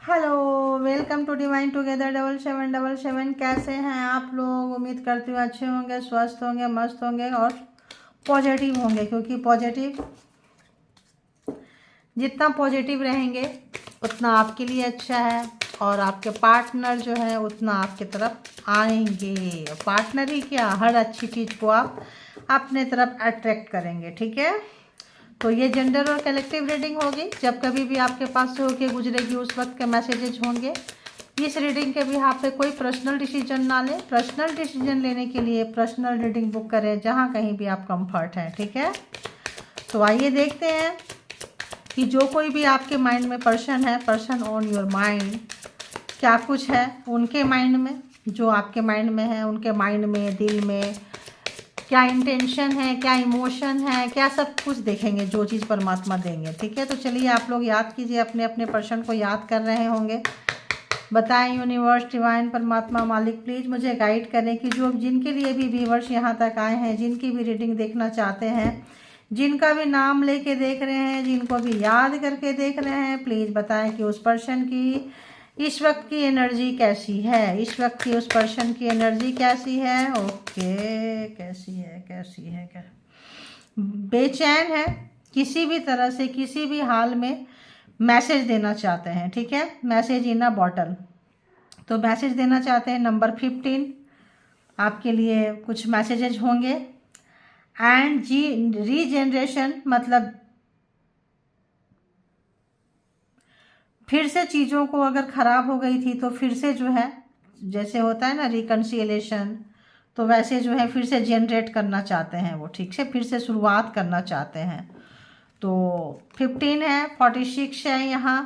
Hello, welcome to divine together 7777। कैसे हैं आप लोग? उम्मीद करती हूँ अच्छे होंगे, स्वस्थ होंगे, मस्त होंगे और पॉजिटिव होंगे, क्योंकि पॉजिटिव जितना पॉजिटिव रहेंगे उतना आपके लिए अच्छा है और आपके पार्टनर जो है उतना आपके तरफ आएंगे। पार्टनर ही क्या, हर अच्छी चीज़ को आप अपने तरफ अट्रैक्ट करेंगे। ठीक है, तो ये जेंडर और कलेक्टिव रीडिंग होगी। जब कभी भी आपके पास से होके गुजरेगी उस वक्त के मैसेजेज होंगे। इस रीडिंग के भी आप पे कोई पर्सनल डिसीजन ना लें। पर्सनल डिसीजन लेने के लिए पर्सनल रीडिंग बुक करें जहाँ कहीं भी आप कंफर्ट हैं। ठीक है, तो आइए देखते हैं कि जो कोई भी आपके माइंड में पर्सन है, पर्सन ऑन योर माइंड, क्या कुछ है उनके माइंड में, जो आपके माइंड में है, उनके माइंड में, दिल में क्या इंटेंशन है, क्या इमोशन है, क्या सब कुछ देखेंगे, जो चीज़ परमात्मा देंगे। ठीक है, तो चलिए आप लोग याद कीजिए, अपने अपने पर्सन को याद कर रहे होंगे। बताएं यूनिवर्स, डिवाइन, परमात्मा, मालिक, प्लीज़ मुझे गाइड करें कि जो जिनके लिए भी व्यूअर्स यहाँ तक आए हैं, जिनकी भी रीडिंग देखना चाहते हैं, जिनका भी नाम लेके देख रहे हैं, जिनको भी याद करके देख रहे हैं, प्लीज़ बताएं कि उस पर्सन की इस वक्त की एनर्जी कैसी है, इस वक्त की उस पर्सन की एनर्जी कैसी है। ओके, कैसी है, कैसी है, क्या बेचैन है, किसी भी तरह से किसी भी हाल में मैसेज देना चाहते हैं। ठीक है, मैसेज इन अ बॉटल, तो मैसेज देना चाहते हैं। नंबर 15 आपके लिए कुछ मैसेजेज होंगे। एंड जी रीजनरेशन मतलब फिर से चीज़ों को अगर ख़राब हो गई थी तो फिर से जो है, जैसे होता है ना रिकन्सिलेशन, तो वैसे जो है फिर से जनरेट करना चाहते हैं वो। ठीक से फिर से शुरुआत करना चाहते हैं। तो 15 है, 46 है यहाँ।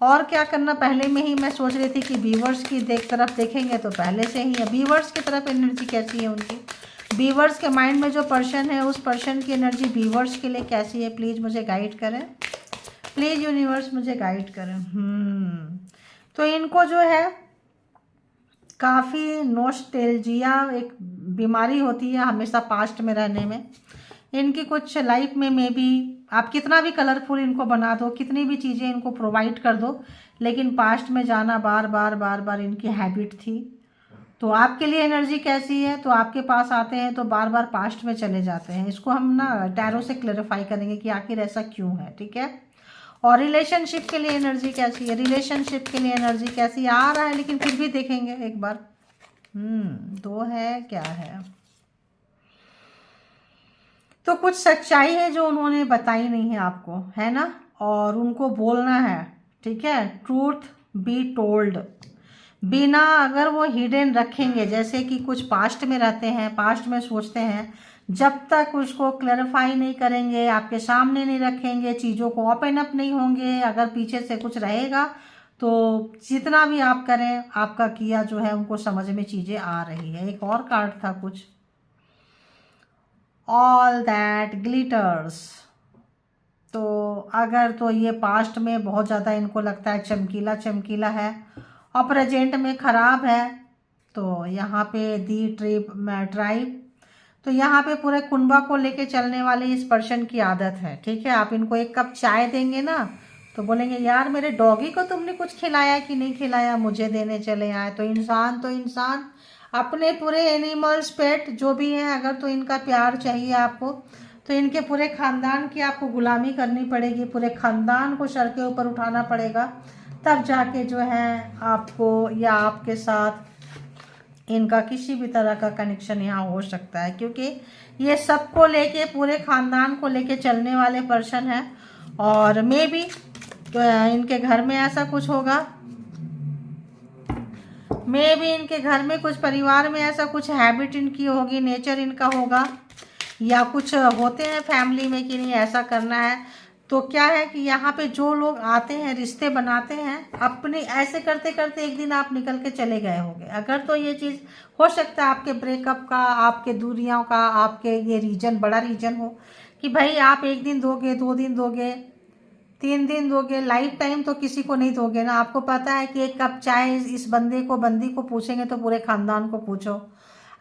और क्या करना, पहले में ही मैं सोच रही थी कि व्यूवर्स की तरफ देखेंगे तो पहले से ही व्यूवर्स की तरफ एनर्जी कैसी है उनकी, व्यूवर्स के माइंड में जो पर्सन है उस पर्सन की एनर्जी व्यूवर्स के लिए कैसी है। प्लीज़ मुझे गाइड करें, प्लीज़ यूनिवर्स मुझे गाइड करें। तो इनको जो है काफ़ी नॉस्टैल्जिया एक बीमारी होती है हमेशा पास्ट में रहने में। इनकी कुछ लाइफ में मे बी आप कितना भी कलरफुल इनको बना दो, कितनी भी चीज़ें इनको प्रोवाइड कर दो, लेकिन पास्ट में जाना बार बार बार बार इनकी हैबिट थी। तो आपके लिए एनर्जी कैसी है, तो आपके पास आते हैं तो बार बार पास्ट में चले जाते हैं। इसको हम ना टैरो से क्लैरिफाई करेंगे कि आखिर ऐसा क्यों है। ठीक है, और रिलेशनशिप के लिए एनर्जी कैसी है, रिलेशनशिप के लिए एनर्जी कैसी आ रहा है, लेकिन फिर भी देखेंगे एक बार। 2 है, क्या है, तो कुछ सच्चाई है जो उन्होंने बताई नहीं है आपको, है ना, और उनको बोलना है। ठीक है, ट्रूथ बी टोल्ड, बिना अगर वो हिडन रखेंगे, जैसे कि कुछ पास्ट में रहते हैं, पास्ट में सोचते हैं, जब तक उसको क्लैरिफाई नहीं करेंगे, आपके सामने नहीं रखेंगे, चीज़ों को ओपन अप नहीं होंगे, अगर पीछे से कुछ रहेगा तो जितना भी आप करें आपका किया जो है उनको समझ में चीज़ें आ रही है। एक और कार्ड था कुछ, ऑल दैट ग्लिटर्स, तो अगर तो ये पास्ट में बहुत ज़्यादा इनको लगता है चमकीला चमकीला है और प्रेजेंट में ख़राब है, तो यहाँ पे दी ट्राइब, तो यहाँ पे पूरे कुनबा को लेके चलने वाले इस पर्सन की आदत है। ठीक है, आप इनको एक कप चाय देंगे ना तो बोलेंगे यार मेरे डॉगी को तुमने कुछ खिलाया कि नहीं खिलाया, मुझे देने चले आए। तो इंसान अपने पूरे एनिमल्स, पेट जो भी हैं, अगर तो इनका प्यार चाहिए आपको तो इनके पूरे ख़ानदान की आपको गुलामी करनी पड़ेगी, पूरे ख़ानदान को सर के ऊपर उठाना पड़ेगा, तब जाके जो है आपको या आपके साथ इनका किसी भी तरह का कनेक्शन यहाँ हो सकता है, क्योंकि ये सबको लेके, पूरे ख़ानदान को लेके चलने वाले पर्सन हैं। और मे बी तो इनके घर में ऐसा कुछ होगा, मे बी इनके घर में कुछ परिवार में ऐसा कुछ हैबिट इनकी होगी, नेचर इनका होगा, या कुछ होते हैं फैमिली में कि नहीं ऐसा करना है। तो क्या है कि यहाँ पे जो लोग आते हैं, रिश्ते बनाते हैं, अपने ऐसे करते करते एक दिन आप निकल के चले गए होंगे। अगर तो ये चीज़ हो सकता है आपके ब्रेकअप का, आपके दूरियों का, आपके ये रीजन बड़ा रीजन हो कि भाई आप 1 दिन दोगे, 2 दिन दोगे, 3 दिन दोगे, लाइफ टाइम तो किसी को नहीं दोगे ना। आपको पता है कि एक कप चाय इस बंदे को, बंदी को पूछेंगे तो पूरे खानदान को पूछो।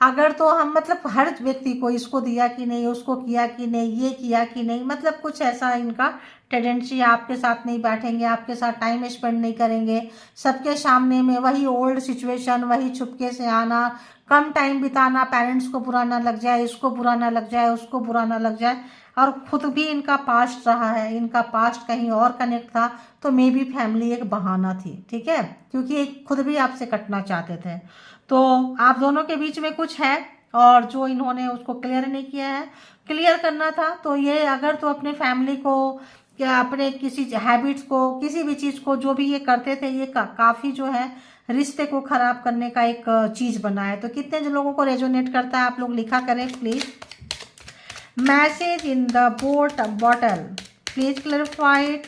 अगर तो हम मतलब हर व्यक्ति को इसको दिया कि नहीं, उसको किया कि नहीं, ये किया कि नहीं, मतलब कुछ ऐसा इनका टेंडेंसी, आपके साथ नहीं बैठेंगे, आपके साथ टाइम स्पेंड नहीं करेंगे, सबके सामने में वही ओल्ड सिचुएशन, वही छुपके से आना, कम टाइम बिताना, पेरेंट्स को बुरा ना लग जाए, इसको बुरा ना लग जाए, उसको बुरा ना लग जाए। और खुद भी इनका पास्ट रहा है, इनका पास्ट कहीं और कनेक्ट था, तो मे बी फैमिली एक बहाना थी, ठीक है, क्योंकि खुद भी आपसे कटना चाहते थे। तो आप दोनों के बीच में कुछ है और जो इन्होंने उसको क्लियर नहीं किया है, क्लियर करना था। तो ये अगर तो अपने फैमिली को या अपने किसी हैबिट्स को, किसी भी चीज़ को जो भी ये करते थे, ये काफ़ी जो है रिश्ते को खराब करने का एक चीज़ बना है। तो कितने जो लोगों को रेजोनेट करता है, आप लोग लिखा करें please. Message in the boat bottle, please clarified.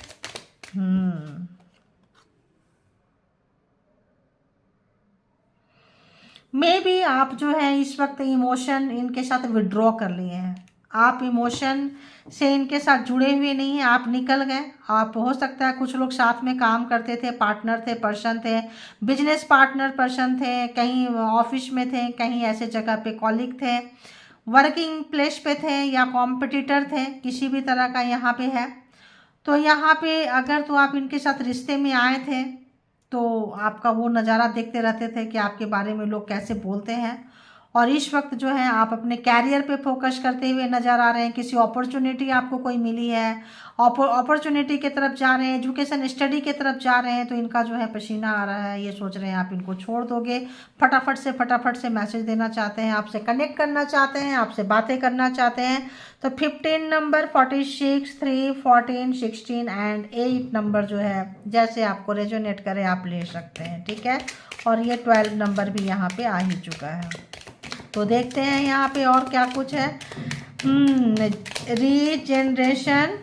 May be आप जो है इस वक्त इमोशन इनके साथ विड्रॉ कर लिए हैं, आप इमोशन से इनके साथ जुड़े हुए नहीं हैं, आप निकल गए। आप हो सकता है कुछ लोग साथ में काम करते थे, पार्टनर थे, पर्सन थे, बिजनेस पार्टनर पर्सन थे, कहीं ऑफिस में थे, कहीं ऐसे जगह पे कॉलीग थे, वर्किंग प्लेस पे थे या कॉम्पिटिटर थे, किसी भी तरह का यहाँ पे है। तो यहाँ पे अगर तो आप इनके साथ रिश्ते में आए थे तो आपका वो नज़ारा देखते रहते थे कि आपके बारे में लोग कैसे बोलते हैं, और इस वक्त जो है आप अपने कैरियर पे फोकस करते हुए नज़र आ रहे हैं। किसी अपॉर्चुनिटी आपको कोई मिली है, अपॉर्चुनिटी की तरफ जा रहे हैं, एजुकेशन स्टडी की तरफ जा रहे हैं, तो इनका जो है पसीना आ रहा है, ये सोच रहे हैं आप इनको छोड़ दोगे, फटाफट से मैसेज देना चाहते हैं, आपसे कनेक्ट करना चाहते हैं, आपसे बातें करना चाहते हैं। तो 15 नंबर, 46, 3, 14, 16 एंड 8 नंबर जो है जैसे आपको रेजोनेट करे आप ले सकते हैं, ठीक है। और ये 12 नंबर भी यहाँ पे आ ही चुका है। तो देखते हैं यहाँ पे और क्या कुछ है। रीजनरेशन।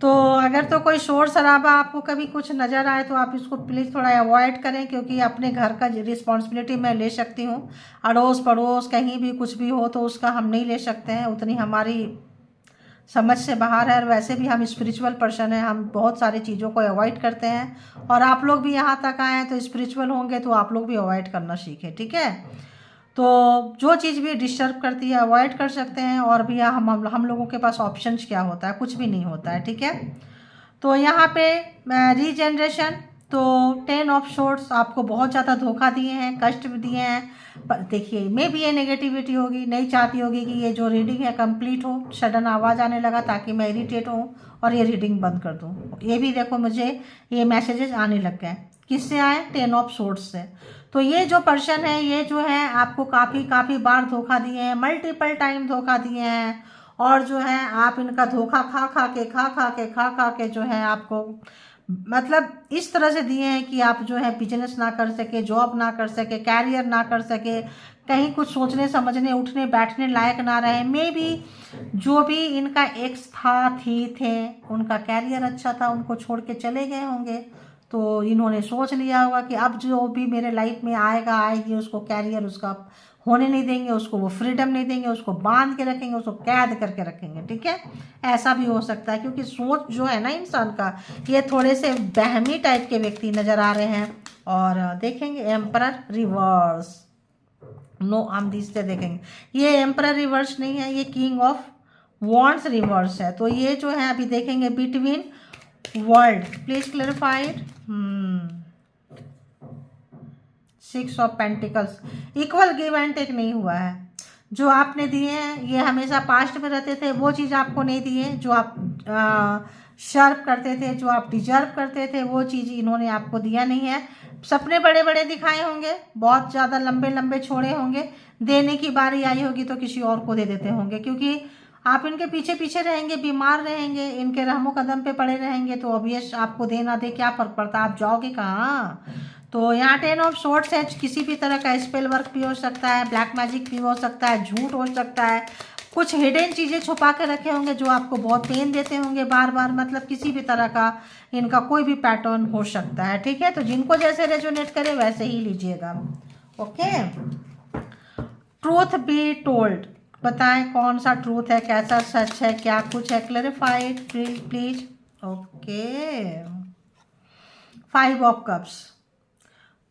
तो अगर तो कोई शोर शराबा आपको कभी कुछ नज़र आए तो आप इसको प्लीज़ थोड़ा अवॉइड करें, क्योंकि अपने घर का रिस्पॉन्सिबिलिटी मैं ले सकती हूँ, अड़ोस पड़ोस कहीं भी कुछ भी हो तो उसका हम नहीं ले सकते हैं, उतनी हमारी समझ से बाहर है। और वैसे भी हम स्पिरिचुअल पर्सन हैं, हम बहुत सारी चीज़ों को अवॉइड करते हैं, और आप लोग भी यहाँ तक आए हैं तो स्पिरिचुअल होंगे तो आप लोग भी अवॉइड करना सीखें, ठीक है। तो जो चीज़ भी डिस्टर्ब करती है अवॉइड कर सकते हैं। और भी हम लोगों के पास ऑप्शंस क्या होता है, कुछ भी नहीं होता है, ठीक है। तो यहाँ पे रीजनरेशन, तो 10 ऑफ शॉर्ट्स आपको बहुत ज़्यादा धोखा दिए हैं, कष्ट भी दिए हैं। पर देखिए मे भी ये नेगेटिविटी होगी, नहीं चाहती होगी कि ये जो रीडिंग है कंप्लीट हो। सडन आवाज़ आने लगा ताकि मैं इरिटेट हूँ और ये रीडिंग बंद कर दूँ। ये भी देखो मुझे ये मैसेजेस आने लग गए, किससे आए, 10 ऑफ शॉर्ट्स से। तो ये जो पर्सन है, ये जो है आपको काफ़ी बार धोखा दिए हैं, मल्टीपल टाइम धोखा दिए हैं, और जो है आप इनका धोखा खा के जो है आपको मतलब इस तरह से दिए हैं कि आप जो है बिजनेस ना कर सके, जॉब ना कर सके, कैरियर ना कर सके, कहीं कुछ सोचने समझने उठने बैठने लायक ना रहे। मे बी जो भी इनका एक्स था, थे, उनका कैरियर अच्छा था, उनको छोड़ के चले गए होंगे, तो इन्होंने सोच लिया होगा कि अब जो भी मेरे लाइफ में आएगा आएगी, उसको कैरियर उसका होने नहीं देंगे, उसको वो फ्रीडम नहीं देंगे, उसको बांध के रखेंगे, उसको कैद करके रखेंगे, ठीक है। ऐसा भी हो सकता है, क्योंकि सोच जो है ना इंसान का, ये थोड़े से बहमी टाइप के व्यक्ति नज़र आ रहे हैं। और देखेंगे एम्परर रिवर्स, नो हम से देखेंगे, ये एम्परर रिवर्स नहीं है, ये किंग ऑफ वॉन्ड्स रिवर्स है। तो ये जो है अभी देखेंगे between world, please clarified. 6 of pentacles, equal give and take नहीं हुआ है। जो आपने दिए हैं ये हमेशा पास्ट में रहते थे, वो चीज़ आपको नहीं दिए जो आप शर्व करते थे, जो आप डिजर्व करते थे, वो चीज़ इन्होंने आपको दिया नहीं है। सपने बड़े बड़े दिखाए होंगे, बहुत ज़्यादा लंबे लंबे छोड़े होंगे, देने की बारी आई होगी तो किसी और को दे देते होंगे, क्योंकि आप इनके पीछे पीछे रहेंगे, बीमार रहेंगे, इनके रहमो कदम पे पड़े रहेंगे, तो ऑब्वियस आपको दे ना दे क्या फर्क पड़ता, आप जाओगे कहाँ। तो यहाँ 10 ऑफ शॉर्ट्स है, किसी भी तरह का स्पेल वर्क भी हो सकता है, ब्लैक मैजिक भी हो सकता है, झूठ हो सकता है, कुछ हिडन चीज़ें छुपा के रखे होंगे जो आपको बहुत पेन देते होंगे बार बार, मतलब किसी भी तरह का इनका कोई भी पैटर्न हो सकता है, ठीक है। तो जिनको जैसे रेजोनेट करे वैसे ही लीजिएगा, ओके। ट्रूथ बी टोल्ड, बताएं कौन सा ट्रूथ है, कैसा सच है, क्या कुछ है, clarified please, okay. 5 of cups,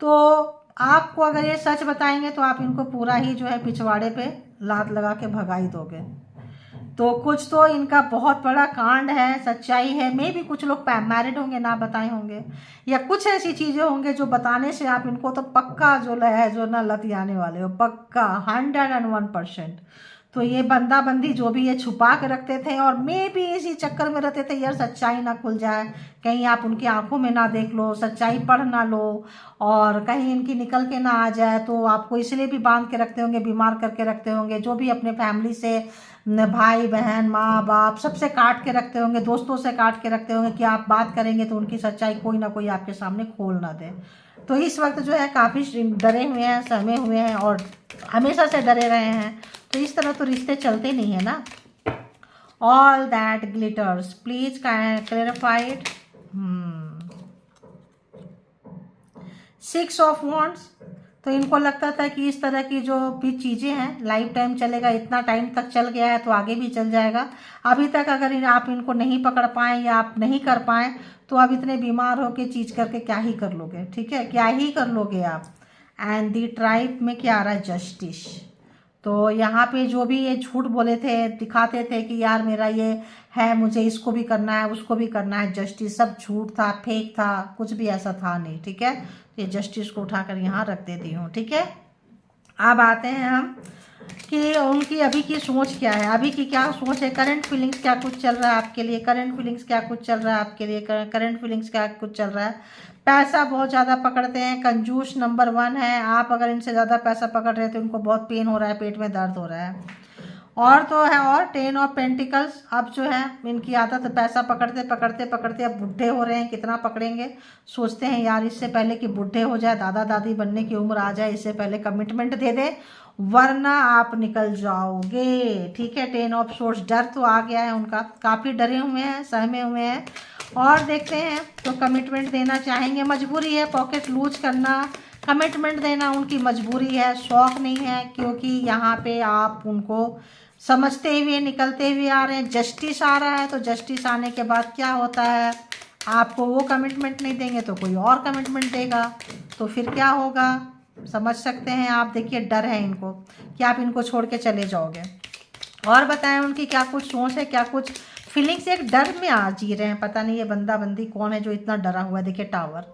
तो आपको अगर ये सच बताएंगे तो आप इनको पूरा ही जो है पिछवाड़े पे लात लगा के भगा ही दोगे। तो कुछ तो इनका बहुत बड़ा कांड है, सच्चाई है। मे भी कुछ लोग मैरिड होंगे ना बताए होंगे, या कुछ ऐसी चीज़ें होंगे जो बताने से आप इनको तो पक्का जो है जो ना लत आने वाले हो, पक्का 101%। तो ये बंदा बंदी जो भी ये छुपा के रखते थे, और मे भी इसी चक्कर में रहते थे यार सच्चाई ना खुल जाए, कहीं आप उनकी आंखों में ना देख लो, सच्चाई पढ़ ना लो, और कहीं इनकी निकल के ना आ जाए, तो आपको इसलिए भी बांध के रखते होंगे, बीमार करके रखते होंगे। जो भी अपने फैमिली से भाई बहन माँ बाप सबसे काट के रखते होंगे, दोस्तों से काट के रखते होंगे कि आप बात करेंगे तो उनकी सच्चाई कोई ना कोई आपके सामने खोल ना दे। तो इस वक्त जो है काफ़ी डरे हुए हैं, सहमे हुए हैं, और हमेशा से डरे रहे हैं। तो इस तरह तो रिश्ते चलते नहीं है ना। All that glitters, please clarified. 6 of wands, तो इनको लगता था कि इस तरह की जो भी चीज़ें हैं लाइफ टाइम चलेगा, इतना टाइम तक चल गया है तो आगे भी चल जाएगा। अभी तक अगर आप इनको नहीं पकड़ पाएँ या आप नहीं कर पाएँ तो आप इतने बीमार हो के चीज़ करके क्या ही कर लोगे, ठीक है, क्या ही कर लोगे आप। एंड दी ट्राइब में क्या आ रहा है, जस्टिस। तो यहाँ पे जो भी ये झूठ बोले थे, दिखाते थे कि यार मेरा ये है, मुझे इसको भी करना है उसको भी करना है, जस्टिस सब झूठ था, फेक था, कुछ भी ऐसा था नहीं, ठीक है। ये जस्टिस को उठाकर यहाँ रख देती हूँ, ठीक है। अब आते हैं हम कि उनकी अभी की सोच क्या है, अभी की क्या सोच है, करंट फीलिंग्स क्या कुछ चल रहा है आपके लिए, करंट फीलिंग्स क्या कुछ चल रहा है आपके लिए, करंट फीलिंग्स क्या कुछ चल रहा है। पैसा बहुत ज़्यादा पकड़ते हैं, कंजूस नंबर 1 है। आप अगर इनसे ज़्यादा पैसा पकड़ रहे हैं तो इनको बहुत पेन हो रहा है, पेट में दर्द हो रहा है। और तो है, और 10 ऑफ पेंटिकल्स, अब जो है इनकी आदत पैसा पकड़ते पकड़ते पकड़ते अब बुढ़े हो रहे हैं। कितना पकड़ेंगे, सोचते हैं यार इससे पहले कि बुढ़े हो जाए, दादा दादी बनने की उम्र आ जाए, इससे पहले कमिटमेंट दे दे वरना आप निकल जाओगे, ठीक है। 10 ऑफ सोर्स, डर तो आ गया है उनका, काफ़ी डरे हुए हैं, सहमे हुए हैं। और देखते हैं तो कमिटमेंट देना चाहेंगे, मजबूरी है, पॉकेट लूज करना, कमिटमेंट देना उनकी मजबूरी है, शौक नहीं है, क्योंकि यहाँ पे आप उनको समझते हुए निकलते हुए आ रहे हैं। जस्टिस आ रहा है, तो जस्टिस आने के बाद क्या होता है, आपको वो कमिटमेंट नहीं देंगे तो कोई और कमिटमेंट देगा, तो फिर क्या होगा समझ सकते हैं आप। देखिए डर है इनको कि आप इनको छोड़ के चले जाओगे। और बताएं उनकी क्या कुछ सोच है, क्या कुछ फीलिंग्स, एक डर में आज जी रहे हैं। पता नहीं ये बंदा बंदी कौन है जो इतना डरा हुआ है। देखिए टावर,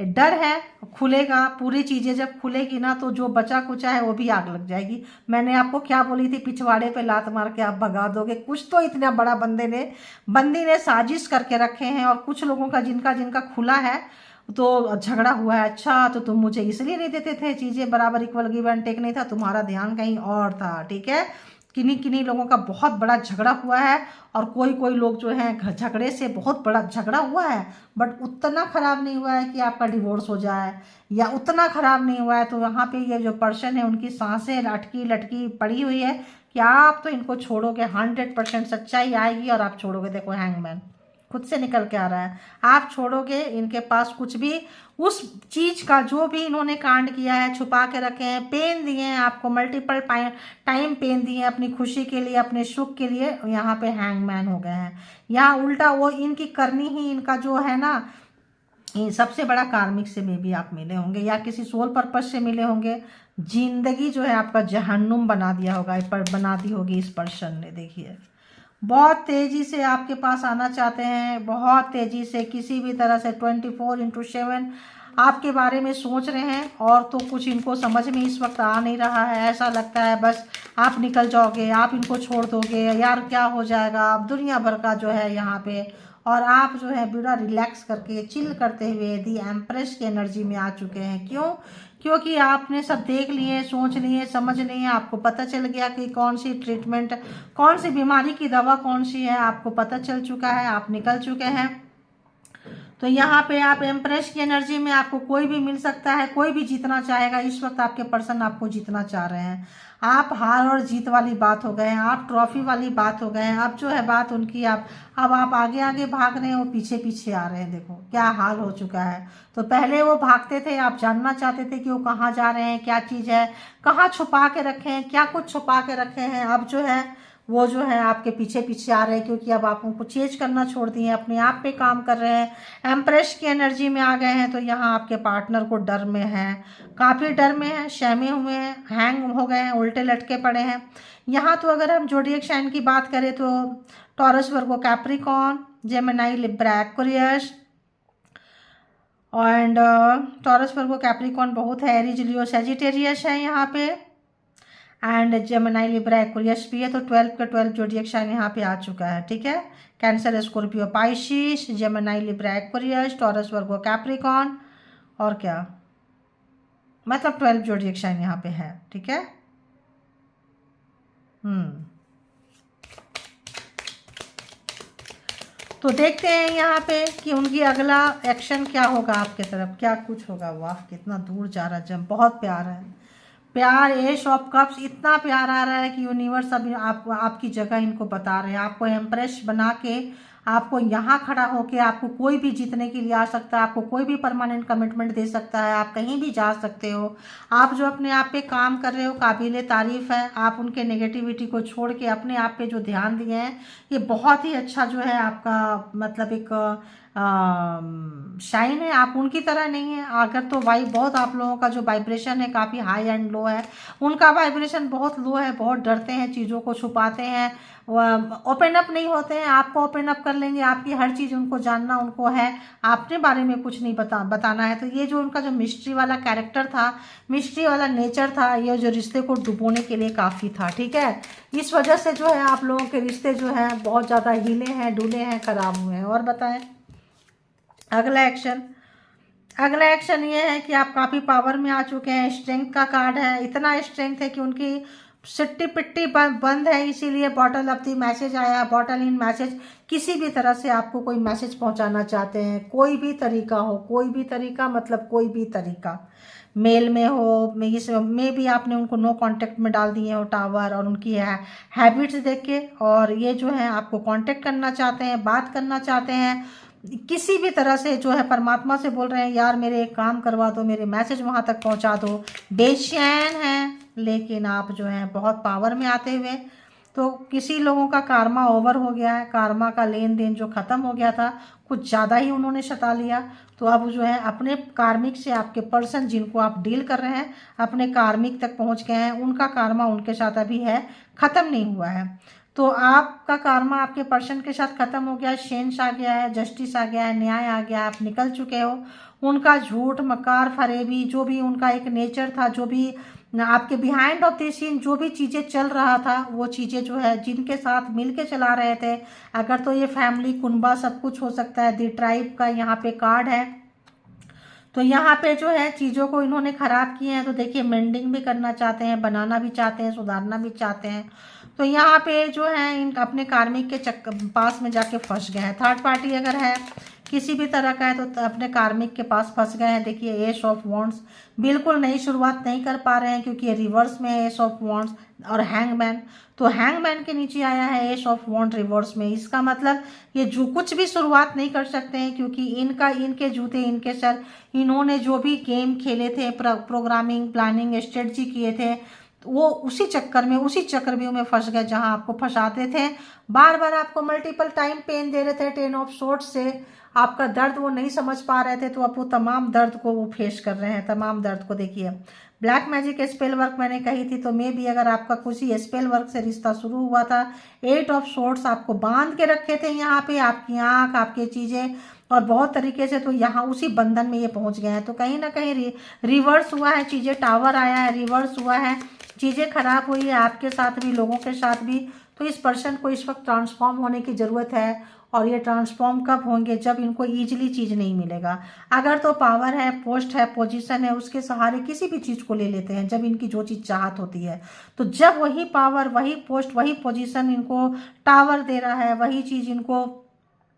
डर है, खुलेगा, पूरी चीज़ें जब खुलेगी ना तो जो बचा कुचा है वो भी आग लग जाएगी। मैंने आपको क्या बोली थी, पिछवाड़े पे लात मार के आप भगा दोगे। कुछ तो इतना बड़ा बंदी ने साजिश करके रखे हैं। और कुछ लोगों का जिनका जिनका खुला है तो झगड़ा हुआ है, अच्छा तो तुम मुझे इसलिए नहीं देते थे चीज़ें बराबर, इक्वल गिव एंड टेक नहीं था, तुम्हारा ध्यान कहीं और था, ठीक है। किन्हीं किन्हीं लोगों का बहुत बड़ा झगड़ा हुआ है, और कोई कोई लोग जो हैं झगड़े से, बहुत बड़ा झगड़ा हुआ है बट उतना ख़राब नहीं हुआ है कि आपका डिवोर्स हो जाए, या उतना ख़राब नहीं हुआ है। तो यहाँ पे ये जो पर्सन है उनकी सांसें लटकी लटकी पड़ी हुई है कि आप तो इनको छोड़ोगे, 100% सच्चाई आएगी और आप छोड़ोगे। देखो हैंगमैन खुद से निकल के आ रहा है, आप छोड़ोगे। इनके पास कुछ भी उस चीज़ का जो भी इन्होंने कांड किया है, छुपा के रखे हैं, पेन दिए हैं आपको, मल्टीपल टाइम पेन दिए हैं अपनी खुशी के लिए, अपने सुख के लिए, यहाँ पे हैंगमैन हो गए हैं। यहाँ उल्टा वो इनकी करनी ही, इनका जो है ना, सबसे बड़ा कार्मिक से में भी आप मिले होंगे, या किसी सोल पर्पस से मिले होंगे। जिंदगी जो है आपका जहन्नुम बना दिया होगा, बना दी होगी इस पर्सन ने। देखिए बहुत तेज़ी से आपके पास आना चाहते हैं, बहुत तेज़ी से, किसी भी तरह से 24/7 आपके बारे में सोच रहे हैं। और तो कुछ इनको समझ में इस वक्त आ नहीं रहा है, ऐसा लगता है बस आप निकल जाओगे, आप इनको छोड़ दोगे, यार क्या हो जाएगा, आप दुनिया भर का जो है यहाँ पे। और आप जो है पूरा रिलैक्स करके चिल करते हुए दी एम्प्रेस की एनर्जी में आ चुके हैं। क्यों? क्योंकि आपने सब देख लिए, सोच लिए, समझ लिए, आपको पता चल गया कि कौन सी ट्रीटमेंट, कौन सी बीमारी की दवा कौन सी है, आपको पता चल चुका है, आप निकल चुके हैं। तो यहाँ पे आप एम्प्रेस की एनर्जी में, आपको कोई भी मिल सकता है, कोई भी जीतना चाहेगा। इस वक्त आपके पर्सन आपको जीतना चाह रहे हैं। आप हार और जीत वाली बात हो गए हैं, आप ट्रॉफी वाली बात हो गए हैं। अब जो है बात उनकी, अब आप आगे आगे भाग रहे हैं, वो पीछे पीछे आ रहे हैं। देखो क्या हाल हो चुका है। तो पहले वो भागते थे, आप जानना चाहते थे कि वो कहाँ जा रहे हैं, क्या चीज़ है, कहाँ छुपा के रखे हैं, क्या कुछ छुपा के रखे हैं। अब जो है वो जो है आपके पीछे पीछे आ रहे हैं, क्योंकि अब आप उनको चेंज करना छोड़ दिए हैं, अपने आप पे काम कर रहे हैं, एम्प्रेस की एनर्जी में आ गए हैं। तो यहाँ आपके पार्टनर को डर में है, काफ़ी डर में है, सहमे हुए हैं, हैंग हो गए हैं, उल्टे लटके पड़े हैं। यहाँ तो अगर हम ज़ोडिएक साइन की बात करें तो taurus, Virgo, Capricorn, Gemini, Libra, Aquarius and taurus, Virgo, Capricorn बहुत है, एरीज, लियो, सैजिटेरियस है यहाँ पे, एंड जेमिनी, लिब्रा, एक्वेरियस भी है। तो 12 का 12 ज़ोडिएक साइन यहाँ पे आ चुका है, ठीक है। Cancer, Scorpio, Pisces, Gemini, Libra, Aquarius, Taurus, Virgo, Capricorn और क्या, मतलब 12 ज़ोडिएक साइन यहाँ पे है, ठीक है। तो देखते हैं यहाँ पे कि उनकी अगला एक्शन क्या होगा आपके तरफ, क्या कुछ होगा। वाह, कितना दूर जा रहा जम, बहुत प्यार है, प्यार। एश ऑफ कप्स, इतना प्यार आ रहा है कि यूनिवर्स अभी आपकी जगह इनको बता रहे हैं, आपको एम्प्रेस बना के, आपको यहाँ खड़ा होके, आपको कोई भी जीतने के लिए आ सकता है, आपको कोई भी परमानेंट कमिटमेंट दे सकता है, आप कहीं भी जा सकते हो। आप जो अपने आप पे काम कर रहे हो काबिले तारीफ़ है। आप उनके नेगेटिविटी को छोड़ के अपने आप पे जो ध्यान दिए हैं, ये बहुत ही अच्छा जो है आपका मतलब एक शाइन है। आप उनकी तरह नहीं है। अगर तो बहुत आप लोगों का जो वाइब्रेशन है काफ़ी हाई एंड लो है, उनका वाइब्रेशन बहुत लो है, बहुत डरते हैं, चीज़ों को छुपाते हैं, ओपन अप नहीं होते हैं। आपको ओपन अप कर लेंगे, आपकी हर चीज़ उनको जानना उनको है, अपने बारे में कुछ नहीं बताना है। तो ये जो उनका जो मिस्ट्री वाला कैरेक्टर था, मिस्ट्री वाला नेचर था, ये जो रिश्ते को डुबोने के लिए काफ़ी था, ठीक है। इस वजह से जो है आप लोगों के रिश्ते जो हैं बहुत ज़्यादा हिले हैं, डुले हैं, खराब हुए हैं। और बताएं अगला एक्शन ये है कि आप काफ़ी पावर में आ चुके हैं। स्ट्रेंथ का कार्ड है, इतना स्ट्रेंथ है कि उनकी सिट्टी पिट्टी बंद है, इसीलिए बॉटल ऑफ द मैसेज आया, बॉटल इन मैसेज। किसी भी तरह से आपको कोई मैसेज पहुंचाना चाहते हैं, कोई भी तरीका हो, कोई भी तरीका मतलब कोई भी तरीका, मेल में हो, में भी आपने उनको नो कांटेक्ट में डाल दिए हो टावर, और उनकी हैबिट्स देख के, और ये जो है आपको कांटेक्ट करना चाहते हैं, बात करना चाहते हैं, किसी भी तरह से जो है परमात्मा से बोल रहे हैं यार मेरे एक काम करवा दो, मेरे मैसेज वहाँ तक पहुँचा दो। बेचैन हैं, लेकिन आप जो हैं बहुत पावर में आते हुए। तो किसी लोगों का कार्मा ओवर हो गया है, कार्मा का लेन देन जो ख़त्म हो गया था, कुछ ज़्यादा ही उन्होंने सता लिया। तो अब जो है अपने कार्मिक से, आपके पर्सन जिनको आप डील कर रहे हैं अपने कार्मिक तक पहुँच गए हैं, उनका कार्मा उनके साथ अभी है, ख़त्म नहीं हुआ है। तो आपका कार्मा आपके पर्सन के साथ खत्म हो गया है, चेंज आ गया है, जस्टिस आ गया है, न्याय आ गया, आप निकल चुके हो। उनका झूठ, मकार, फरेबी, जो भी उनका एक नेचर था, जो भी आपके बिहाइंड ऑफ द सीन जो भी चीज़ें चल रहा था, वो चीज़ें जो है जिनके साथ मिल के चला रहे थे, अगर तो ये फैमिली, कुनबा सब कुछ हो सकता है। द ट्राइब का यहाँ पे कार्ड है, तो यहाँ पे जो है चीज़ों को इन्होंने ख़राब किए हैं। तो देखिए मेंडिंग भी करना चाहते हैं, बनाना भी चाहते हैं, सुधारना भी चाहते हैं। तो यहाँ पे जो है इन अपने कार्मिक के पास में जाके फंस गए हैं। थर्ड पार्टी अगर है किसी भी तरह का है तो अपने कार्मिक के पास फंस गए हैं। देखिए एस ऑफ वॉन्ड्स, बिल्कुल नई शुरुआत नहीं कर पा रहे हैं क्योंकि ये रिवर्स में है एस ऑफ वॉन्ड्स, और हैंगमैन। तो हैंगमैन के नीचे आया है एस ऑफ वॉन्ड रिवर्स में। इसका मतलब ये जो कुछ भी शुरुआत नहीं कर सकते हैं क्योंकि इनके जूते इनके सर। इन्होंने जो भी गेम खेले थे, प्रोग्रामिंग, प्लानिंग, स्ट्रेटजी किए थे, वो उसी चक्रव्यूह में फंस गए जहां आपको फंसाते थे। बार बार आपको मल्टीपल टाइम पेन दे रहे थे टेन ऑफ सोर्ड्स से। आपका दर्द वो नहीं समझ पा रहे थे, तो अब वो तमाम दर्द को वो फेस कर रहे हैं, तमाम दर्द को। देखिए ब्लैक मैजिक स्पेल वर्क मैंने कही थी, तो मे भी अगर आपका कुछ ही स्पेल वर्क से रिश्ता शुरू हुआ था, 8 ऑफ सोर्ड्स आपको बांध के रखे थे यहाँ पे, आपकी आँख, आपकी चीज़ें और बहुत तरीके से। तो यहाँ उसी बंधन में ये पहुँच गए हैं। तो कहीं ना कहीं रिवर्स हुआ है चीज़ें, टावर आया है, रिवर्स हुआ है, चीज़ें खराब हुई है आपके साथ भी, लोगों के साथ भी। तो इस पर्सन को इस वक्त ट्रांसफॉर्म होने की ज़रूरत है, और ये ट्रांसफॉर्म कब होंगे? जब इनको ईजिली चीज़ नहीं मिलेगा। अगर तो पावर है, पोस्ट है, पोजीशन है, उसके सहारे किसी भी चीज़ को ले लेते हैं जब इनकी जो चीज़ चाहत होती है। तो जब वही पावर, वही पोस्ट, वही पोजीशन इनको टावर दे रहा है, वही चीज़ इनको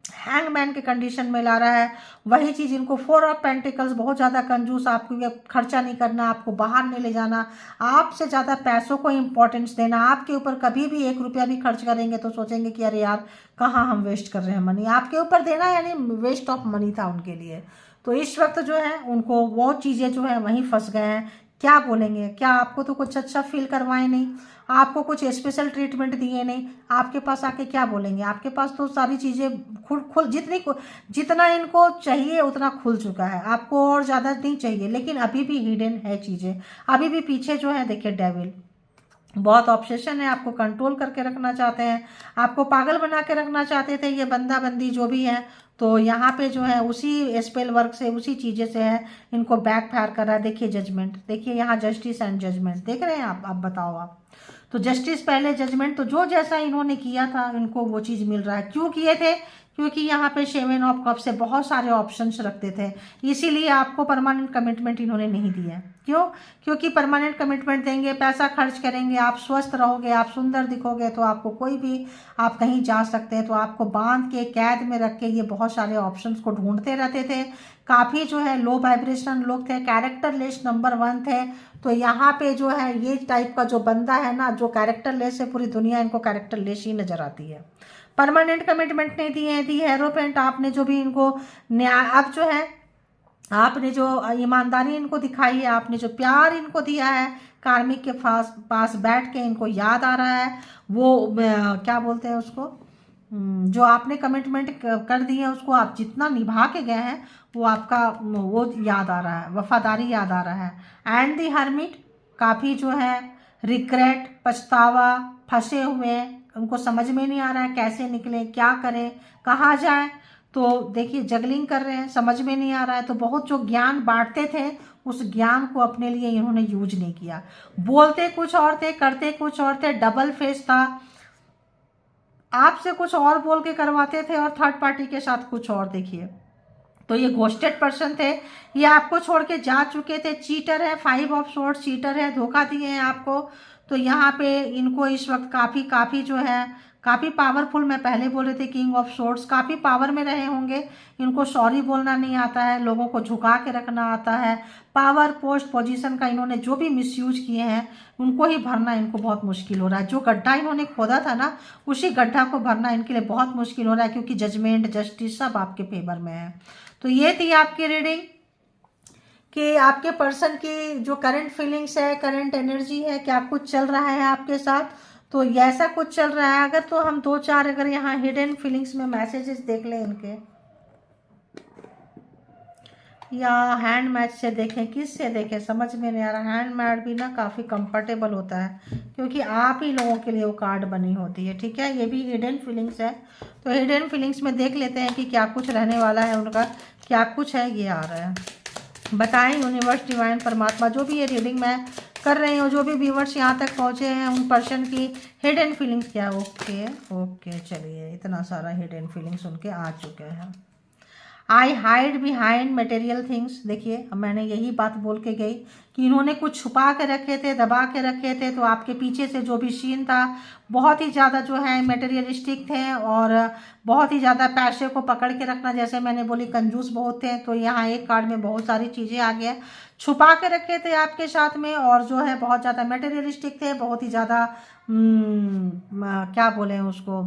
हैंगमैन के कंडीशन में ला रहा है, वही चीज़ इनको 4 ऑफ पेंटिकल्स, बहुत ज़्यादा कंजूस, आपको खर्चा नहीं करना, आपको बाहर नहीं ले जाना, आपसे ज़्यादा पैसों को इंपॉर्टेंस देना, आपके ऊपर कभी भी 1 रुपया भी खर्च करेंगे तो सोचेंगे कि अरे यार कहाँ हम वेस्ट कर रहे हैं मनी, आपके ऊपर देना यानी वेस्ट ऑफ मनी था उनके लिए। तो इस वक्त जो है उनको वो चीज़ें जो है वहीं फंस गए हैं क्या बोलेंगे? क्या आपको तो कुछ अच्छा फील करवाए नहीं, आपको कुछ स्पेशल ट्रीटमेंट दिए नहीं, आपके पास आके क्या बोलेंगे? आपके पास तो सारी चीज़ें खुल जितना इनको चाहिए उतना खुल चुका है, आपको और ज़्यादा नहीं चाहिए, लेकिन अभी भी हिडन है चीज़ें, अभी भी पीछे जो है देखिए डेविल, बहुत ऑब्सेशन है, आपको कंट्रोल करके रखना चाहते हैं, आपको पागल बना के रखना चाहते थे ये बंदा बंदी जो भी है। तो यहाँ पे जो है उसी स्पेल वर्क से, उसी चीज़ें से है, इनको बैक फायर कर रहा है। देखिए जजमेंट, देखिए यहाँ जस्टिस एंड जजमेंट देख रहे हैं आप? अब बताओ आप, तो जस्टिस पहले जजमेंट, तो जो जैसा इन्होंने किया था इनको वो चीज़ मिल रहा है। क्यों किए थे? क्योंकि यहाँ पे 7 ऑफ कप से बहुत सारे ऑप्शंस रखते थे, इसीलिए आपको परमानेंट कमिटमेंट इन्होंने नहीं दिया। क्यों? क्योंकि परमानेंट कमिटमेंट देंगे, पैसा खर्च करेंगे, आप स्वस्थ रहोगे, आप सुंदर दिखोगे, तो आपको कोई भी, आप कहीं जा सकते हैं, तो आपको बांध के कैद में रख के ये बहुत सारे ऑप्शंस को ढूंढते रहते थे। काफ़ी जो है लो वाइब्रेशन लोग थे, कैरेक्टर लेस नंबर 1 थे। तो यहाँ पे जो है ये टाइप का जो बंदा है ना, जो कैरेक्टर लेस है, पूरी दुनिया इनको कैरेक्टर लेस ही नजर आती है। परमानेंट कमिटमेंट नहीं दिए हैं, दी हेरोपेंट, आपने जो भी इनको न्याय, अब जो है आपने जो ईमानदारी इनको दिखाई है, आपने जो प्यार इनको दिया है, कार्मिक के पास बैठ के इनको याद आ रहा है वो क्या बोलते हैं उसको, जो आपने कमिटमेंट कर दिए हैं उसको आप जितना निभा के गए हैं वो आपका वो याद आ रहा है, वफादारी याद आ रहा है। एंड दी हर्मिट, काफ़ी जो है रिग्रेट, पछतावा, फंसे हुए, उनको समझ में नहीं आ रहा है कैसे निकले, क्या करें, कहाँ जाए। तो देखिए जगलिंग कर रहे हैं, समझ में नहीं आ रहा है। तो बहुत जो ज्ञान बांटते थे उस ज्ञान को अपने लिए इन्होंने यूज नहीं किया, बोलते कुछ और थे, करते कुछ और थे, डबल फेस था, आपसे कुछ और बोल के करवाते थे और थर्ड पार्टी के साथ कुछ और। देखिए तो ये घोस्टेड पर्सन थे, ये आपको छोड़ के जा चुके थे, चीटर है, 5 ऑफ सोर्ड्स चीटर है, धोखा दिए हैं आपको। तो यहाँ पे इनको इस वक्त काफ़ी जो है काफ़ी पावरफुल, मैं पहले बोल रहे थे किंग ऑफ सोर्ड्स, काफ़ी पावर में रहे होंगे, इनको सॉरी बोलना नहीं आता है, लोगों को झुका के रखना आता है, पावर पोस्ट पोजीशन का इन्होंने जो भी मिसयूज किए हैं उनको ही भरना इनको बहुत मुश्किल हो रहा है। जो गड्ढा इन्होंने खोदा था ना, उसी गड्ढा को भरना इनके लिए बहुत मुश्किल हो रहा है, क्योंकि जजमेंट जस्टिस सब आपके फेवर में है। तो ये थी आपकी रीडिंग कि आपके पर्सन की जो करंट फीलिंग्स है, करंट एनर्जी है, क्या कुछ चल रहा है आपके साथ। तो ऐसा कुछ चल रहा है, अगर तो हम 2-4 अगर यहाँ हिडन फीलिंग्स में मैसेजेस देख लें इनके, या हैंड मैच से देखें, किस से देखें समझ में नहीं आ रहा। हैंड मैच भी ना काफ़ी कंफर्टेबल होता है, क्योंकि आप ही लोगों के लिए वो कार्ड बनी होती है, ठीक है। ये भी हिडन फीलिंग्स है, तो हिडन फीलिंग्स में देख लेते हैं कि क्या कुछ रहने वाला है उनका, क्या कुछ है ये आ रहा है। बताएं यूनिवर्स, डिवाइन, परमात्मा, जो भी ये रीडिंग मैं कर रही हूँ, जो भी व्यूवर्स यहाँ तक पहुँचे हैं, उन पर्सन की हिडन फीलिंग्स क्या। ओके चलिए, इतना सारा हिडन फीलिंग्स उनके आ चुके हैं। आई हाइड बिहाइंड मटेरियल थिंग्स, देखिए अब मैंने यही बात बोल के गई कि इन्होंने कुछ छुपा के रखे थे, दबा के रखे थे। तो आपके पीछे से जो भी सीन था बहुत ही ज़्यादा जो है मटेरियलिस्टिक थे, और बहुत ही ज़्यादा पैसे को पकड़ के रखना, जैसे मैंने बोली कंजूस बहुत थे। तो यहाँ एक कार्ड में बहुत सारी चीज़ें आ गया, छुपा के रखे थे आपके साथ में, और जो है बहुत ज़्यादा मटेरियलिस्टिक थे, बहुत ही ज़्यादा क्या बोलें उसको,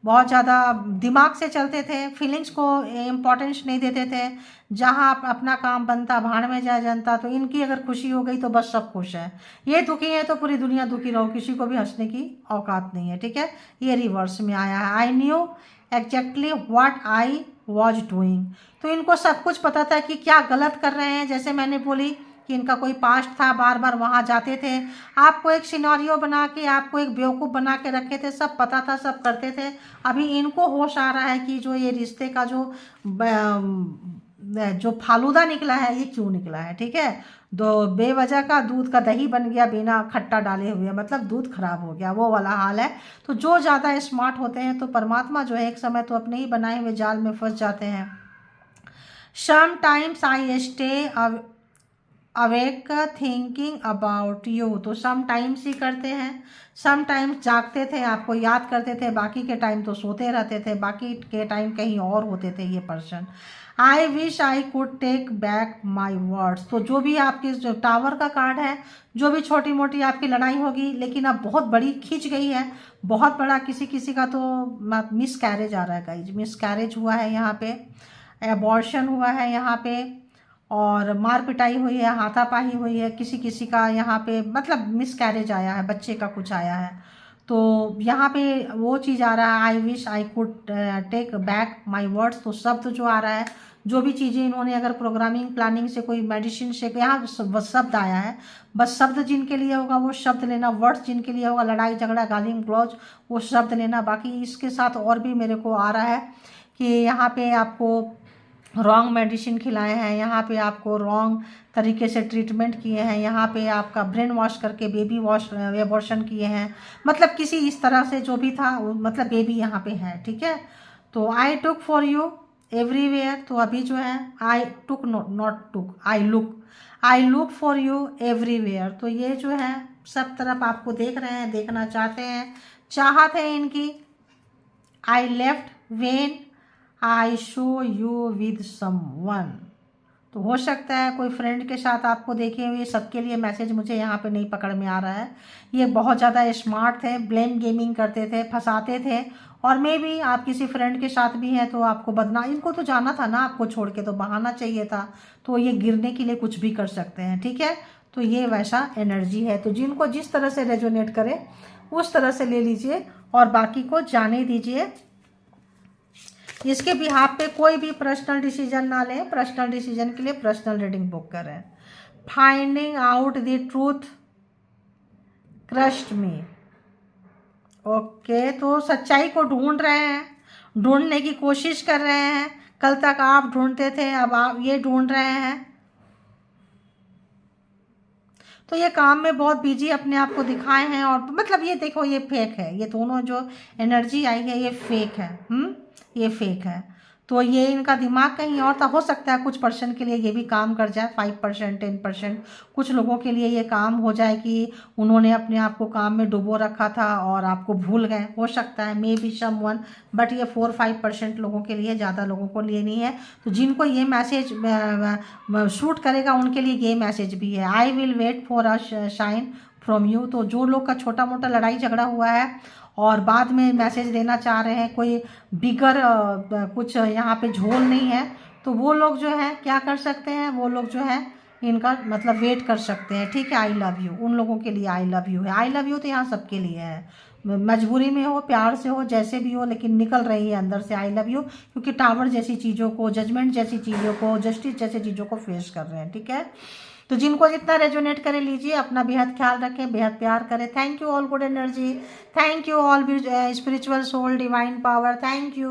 बहुत ज़्यादा दिमाग से चलते थे, फीलिंग्स को इम्पोर्टेंस नहीं देते थे। जहाँ अपना काम बनता भाड़ में जाए जनता। तो इनकी अगर खुशी हो गई तो बस सब खुश है, ये दुखी है तो पूरी दुनिया दुखी रहो, किसी को भी हंसने की औकात नहीं है, ठीक है। ये रिवर्स में आया है, I knew exactly what I was doing. तो इनको सब कुछ पता था कि क्या गलत कर रहे हैं, जैसे मैंने बोली कि इनका कोई पास्ट था, बार बार वहाँ जाते थे, आपको एक सिनारियो बना के, आपको एक बेवकूफ़ बना के रखे थे, सब पता था, सब करते थे। अभी इनको होश आ रहा है कि जो ये रिश्ते का जो फालूदा निकला है ये क्यों निकला है, ठीक है। दो बेवजह का दूध का दही बन गया बिना खट्टा डाले हुए, मतलब दूध खराब हो गया, वो वाला हाल है। तो जो ज़्यादा स्मार्ट होते हैं तो परमात्मा जो है एक समय तो अपने ही बनाए हुए जाल में फंस जाते हैं। Sometimes I stay awake thinking about you, तो सम टाइम्स ही करते हैं, सम टाइम्स जागते थे, आपको याद करते थे, बाकी के टाइम तो सोते रहते थे, बाकी के टाइम कहीं और होते थे ये person. I wish I could take back my words, तो जो भी आपके जो टावर का कार्ड है, जो भी छोटी मोटी आपकी लड़ाई होगी, लेकिन अब बहुत बड़ी खींच गई है, बहुत बड़ा किसी किसी का तो मिस कैरेज आ रहा है गाइज, मिस कैरेज हुआ है यहाँ पे, एबॉर्शन हुआ है यहाँ पे, और मार पिटाई हुई है, हाथापाई हुई है, किसी किसी का यहाँ पे मतलब मिसकैरेज आया है, बच्चे का कुछ आया है। तो यहाँ पे वो चीज़ आ रहा है, I wish I could take back my words. तो शब्द जो आ रहा है, जो भी चीज़ें इन्होंने अगर प्रोग्रामिंग प्लानिंग से कोई मेडिसिन से यहाँ शब्द आया है, बस शब्द जिनके लिए होगा वो शब्द लेना, वर्ड्स जिनके लिए होगा लड़ाई झगड़ा गाली गलौज वो शब्द लेना। बाकी इसके साथ और भी मेरे को आ रहा है कि यहाँ पे आपको रॉन्ग मेडिसिन खिलाए हैं, यहाँ पे आपको रॉन्ग तरीके से ट्रीटमेंट किए हैं, यहाँ पे आपका ब्रेन वॉश करके बेबी वॉश एबॉर्शन किए हैं, मतलब किसी इस तरह से जो भी था मतलब बेबी यहाँ पे है, ठीक है। तो I took for you everywhere, तो अभी जो है I took not took I look for you everywhere. तो ये जो है सब तरफ आपको देख रहे हैं, देखना चाहते हैं, चाहत है इनकी। I left when I show you with someone. तो हो सकता है कोई फ्रेंड के साथ आपको देखे हुए, सबके लिए मैसेज मुझे यहाँ पे नहीं पकड़ में आ रहा है। ये बहुत ज़्यादा स्मार्ट थे, ब्लेम गेमिंग करते थे, फंसाते थे, और मे भी आप किसी फ्रेंड के साथ भी हैं तो आपको इनको तो जाना था ना, आपको छोड़ के तो बहाना चाहिए था। तो ये गिरने के लिए कुछ भी कर सकते हैं, ठीक है। तो ये वैसा एनर्जी है, तो जिनको जिस तरह से रेजोनेट करे उस तरह से ले लीजिए और बाकी को जाने दीजिए। इसके बिहाफ पे कोई भी पर्सनल डिसीजन ना लें, पर्सनल डिसीजन के लिए पर्सनल रीडिंग बुक करें। Finding out the truth crust me. Okay, तो सच्चाई को ढूंढ रहे हैं, ढूंढने की कोशिश कर रहे हैं। कल तक आप ढूंढते थे, अब आप ये ढूंढ रहे हैं। तो ये काम में बहुत बिजी अपने आप को दिखाए हैं, और मतलब ये देखो ये फेक है, ये दोनों जो एनर्जी आई है ये फेक है, ये फेक है। तो ये इनका दिमाग कहीं और था। हो सकता है कुछ पर्सन के लिए ये भी काम कर जाए, 5% 10%। कुछ लोगों के लिए ये काम हो जाए कि उन्होंने अपने आप को काम में डुबो रखा था और आपको भूल गए, हो सकता है, मे बी समवन। बट ये 4-5% लोगों के लिए, ज़्यादा लोगों को लिए नहीं है। तो जिनको ये मैसेज शूट करेगा उनके लिए ये मैसेज भी है, I will wait for a shine from you. तो जो लोग का छोटा मोटा लड़ाई झगड़ा हुआ है और बाद में मैसेज देना चाह रहे हैं, कोई बिगर कुछ यहाँ पे झोल नहीं है, तो वो लोग जो है क्या कर सकते हैं, वो लोग जो है इनका मतलब वेट कर सकते हैं, ठीक है। आई लव यू, उन लोगों के लिए आई लव यू है। आई लव यू तो यहाँ सबके लिए है, मजबूरी में हो, प्यार से हो, जैसे भी हो, लेकिन निकल रही है अंदर से आई लव यू, क्योंकि टावर जैसी चीज़ों को, जजमेंट जैसी चीज़ों को, जस्टिस जैसी चीज़ों को फेस कर रहे हैं, ठीक है। तो जिनको जितना रेजोनेट करे लीजिए, अपना बेहद ख्याल रखें, बेहद प्यार करें। Thank you all good energy, thank you all spiritual soul divine power, thank you.